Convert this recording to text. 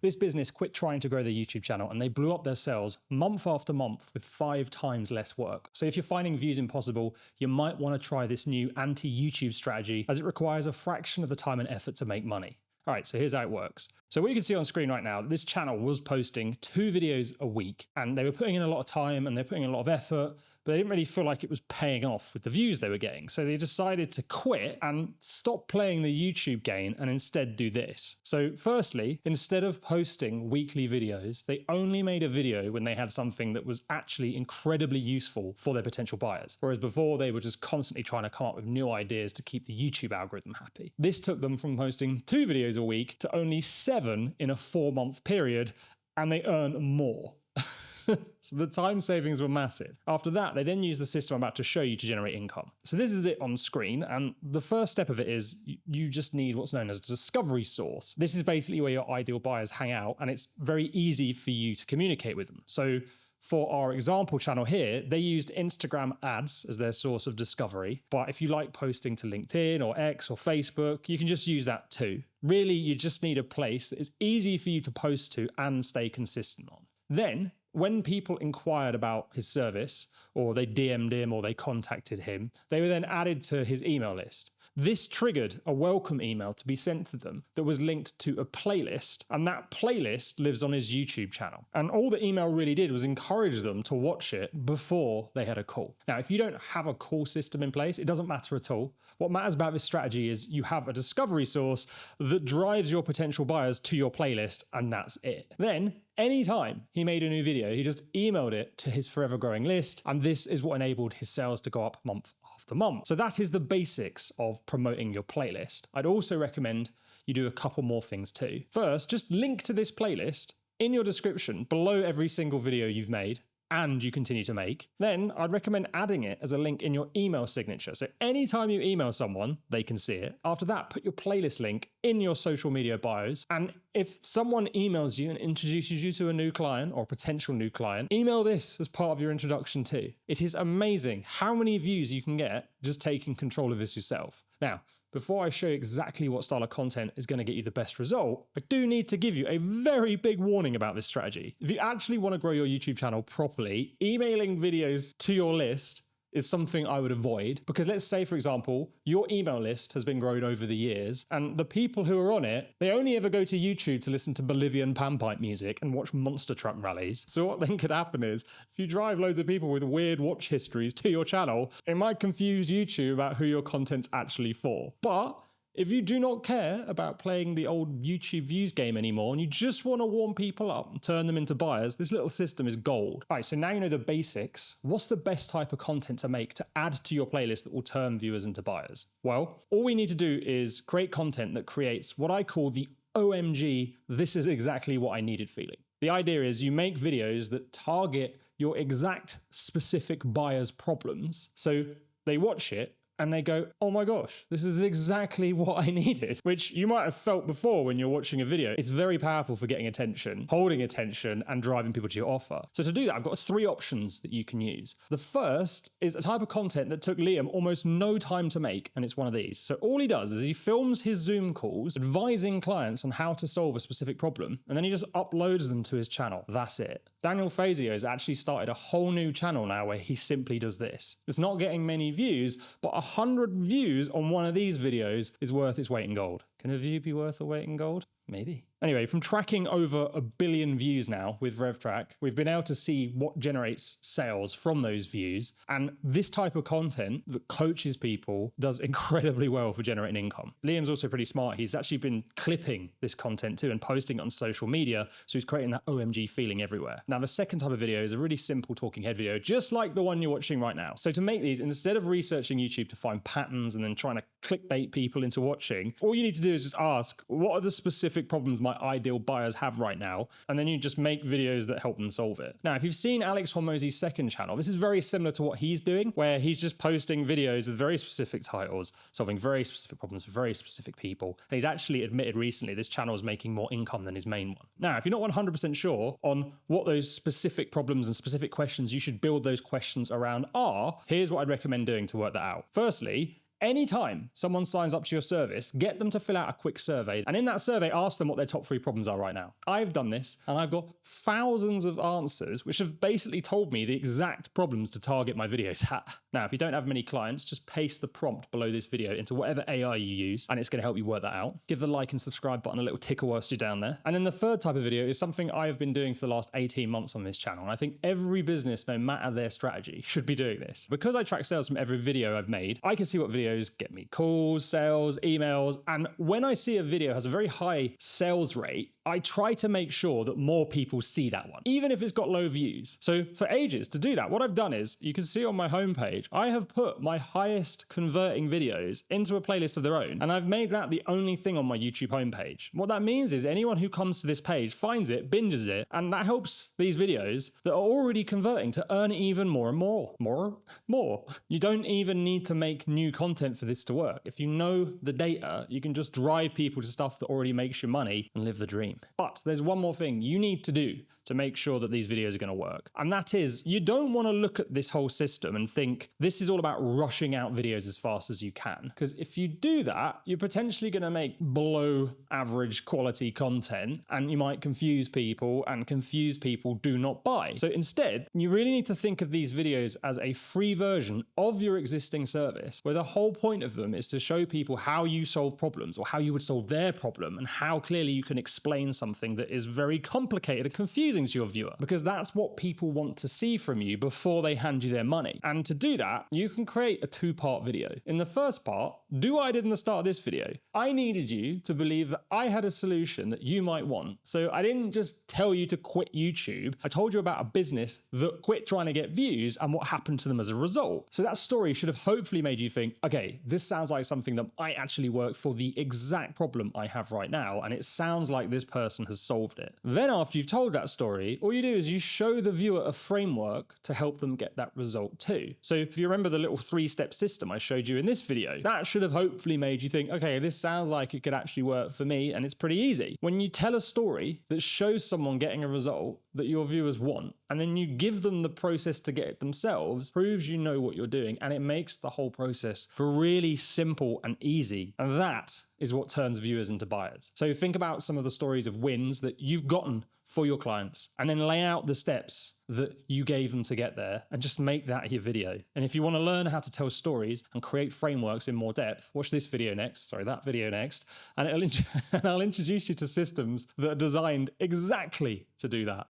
This business quit trying to grow their YouTube channel and they blew up their sales month after month with 5 times less work. So if you're finding views impossible, you might want to try this new anti-YouTube strategy as it requires a fraction of the time and effort to make money. All right, so here's how it works. So what you can see on screen right now, this channel was posting 2 videos a week and they were putting in a lot of time and they're putting in a lot of effort, but they didn't really feel like it was paying off with the views they were getting. So they decided to quit and stop playing the YouTube game and instead do this. So firstly, instead of posting weekly videos, they only made a video when they had something that was actually incredibly useful for their potential buyers. Whereas before they were just constantly trying to come up with new ideas to keep the YouTube algorithm happy. This took them from posting 2 videos a week to only 7 in a 4-month period, and they earn more. So the time savings were massive. After that, they then use the system I'm about to show you to generate income. So this is it on screen, and the first step of it is you just need what's known as a discovery source. This is basically where your ideal buyers hang out, and it's very easy for you to communicate with them. So for our example channel here, they used Instagram ads as their source of discovery. But if you like posting to LinkedIn or X or Facebook, you can just use that too. Really, you just need a place that is easy for you to post to and stay consistent on. Then, when people inquired about his service, or they DM'd him or they contacted him, they were then added to his email list. This triggered a welcome email to be sent to them that was linked to a playlist, and that playlist lives on his YouTube channel. And all the email really did was encourage them to watch it before they had a call. Now, if you don't have a call system in place, it doesn't matter at all. What matters about this strategy is you have a discovery source that drives your potential buyers to your playlist, and that's it. Then, anytime he made a new video, he just emailed it to his forever growing list, and this is what enabled his sales to go up month after month. So that is the basics of promoting your playlist. I'd also recommend you do a couple more things too. First, just link to this playlist in your description below every single video you've made and you continue to make. Then I'd recommend adding it as a link in your email signature. So anytime you email someone, they can see it. After that, put your playlist link in your social media bios. And if someone emails you and introduces you to a new client or a potential new client, email this as part of your introduction too. It is amazing how many views you can get just taking control of this yourself. Now, before I show you exactly what style of content is going to get you the best result, I do need to give you a very big warning about this strategy. If you actually want to grow your YouTube channel properly, emailing videos to your list is something I would avoid, because let's say, for example, your email list has been grown over the years and the people who are on it, they only ever go to YouTube to listen to Bolivian panpipe music and watch monster truck rallies. So what then could happen is if you drive loads of people with weird watch histories to your channel, it might confuse YouTube about who your content's actually for. But if you do not care about playing the old YouTube views game anymore and you just want to warm people up and turn them into buyers, this little system is gold. All right, so now you know the basics. What's the best type of content to make to add to your playlist that will turn viewers into buyers? Well, all we need to do is create content that creates what I call the OMG, this is exactly what I needed feeling. The idea is you make videos that target your exact specific buyer's problems. So they watch it and they go, oh my gosh, this is exactly what I needed, which you might have felt before when you're watching a video. It's very powerful for getting attention, holding attention, and driving people to your offer. So to do that, I've got 3 options that you can use. The first is a type of content that took Liam almost no time to make, and it's one of these. So all he does is he films his Zoom calls, advising clients on how to solve a specific problem, and then he just uploads them to his channel. That's it. Daniel Fazio has actually started a whole new channel now where he simply does this. It's not getting many views, but 100 views on one of these videos is worth its weight in gold. Can a view be worth a weight in gold? Maybe. Anyway, from tracking over 1 billion views now with RevTrack, we've been able to see what generates sales from those views. And this type of content that coaches people does incredibly well for generating income. Liam's also pretty smart. He's actually been clipping this content too and posting it on social media. So he's creating that OMG feeling everywhere. Now, the second type of video is a really simple talking head video, just like the one you're watching right now. So to make these, instead of researching YouTube to find patterns and then trying to clickbait people into watching, all you need to do is just ask, what are the specific problems my ideal buyers have right now? And then you just make videos that help them solve it. Now, if you've seen Alex Hormozi's second channel, this is very similar to what he's doing, where he's just posting videos with very specific titles, solving very specific problems for very specific people. And he's actually admitted recently this channel is making more income than his main one. Now, if you're not 100% sure on what those specific problems and specific questions you should build those questions around are, here's what I'd recommend doing to work that out. Firstly, Anytime someone signs up to your service, get them to fill out a quick survey. And in that survey, ask them what their top 3 problems are right now. I've done this and I've got thousands of answers which have basically told me the exact problems to target my videos at. Now, if you don't have many clients, just paste the prompt below this video into whatever AI you use, and it's going to help you work that out. Give the like and subscribe button a little tickle whilst you're down there. And then the third type of video is something I have been doing for the last 18 months on this channel. And I think every business, no matter their strategy, should be doing this. Because I track sales from every video I've made, I can see what videos get me calls, sales, emails. And when I see a video has a very high sales rate, I try to make sure that more people see that one, even if it's got low views. So for ages, to do that, what I've done is, you can see on my homepage, I have put my highest converting videos into a playlist of their own, and I've made that the only thing on my YouTube homepage. What that means is anyone who comes to this page finds it, binges it, and that helps these videos that are already converting to earn even more and more. More. You don't even need to make new content for this to work. If you know the data, you can just drive people to stuff that already makes you money and live the dream. But there's one more thing you need to do to make sure that these videos are going to work. And that is, you don't want to look at this whole system and think this is all about rushing out videos as fast as you can. Because if you do that, you're potentially going to make below average quality content, and you might confuse people, and confused people do not buy. So instead, you really need to think of these videos as a free version of your existing service, where the whole point of them is to show people how you solve problems, or how you would solve their problem, and how clearly you can explain something that is very complicated and confusing to your viewer, because that's what people want to see from you before they hand you their money. And to do that, you can create a 2-part video. In the first part, do what I did in the start of this video. I needed you to believe that I had a solution that you might want. So I didn't just tell you to quit YouTube. I told you about a business that quit trying to get views and what happened to them as a result. So that story should have hopefully made you think, okay, this sounds like something that might actually work for the exact problem I have right now, and it sounds like this person has solved it. Then after you've told that story, all you do is you show the viewer a framework to help them get that result too. So if you remember the little 3-step system I showed you in this video, that should have hopefully made you think, okay, this sounds like it could actually work for me, and it's pretty easy. When you tell a story that shows someone getting a result that your viewers want, and then you give them the process to get it themselves, proves you know what you're doing, and it makes the whole process really simple and easy. And that is what turns viewers into buyers. So think about some of the stories of wins that you've gotten for your clients, and then lay out the steps that you gave them to get there, and just make that your video. And if you want to learn how to tell stories and create frameworks in more depth, watch this video next, that video next, and I'll introduce you to systems that are designed exactly to do that.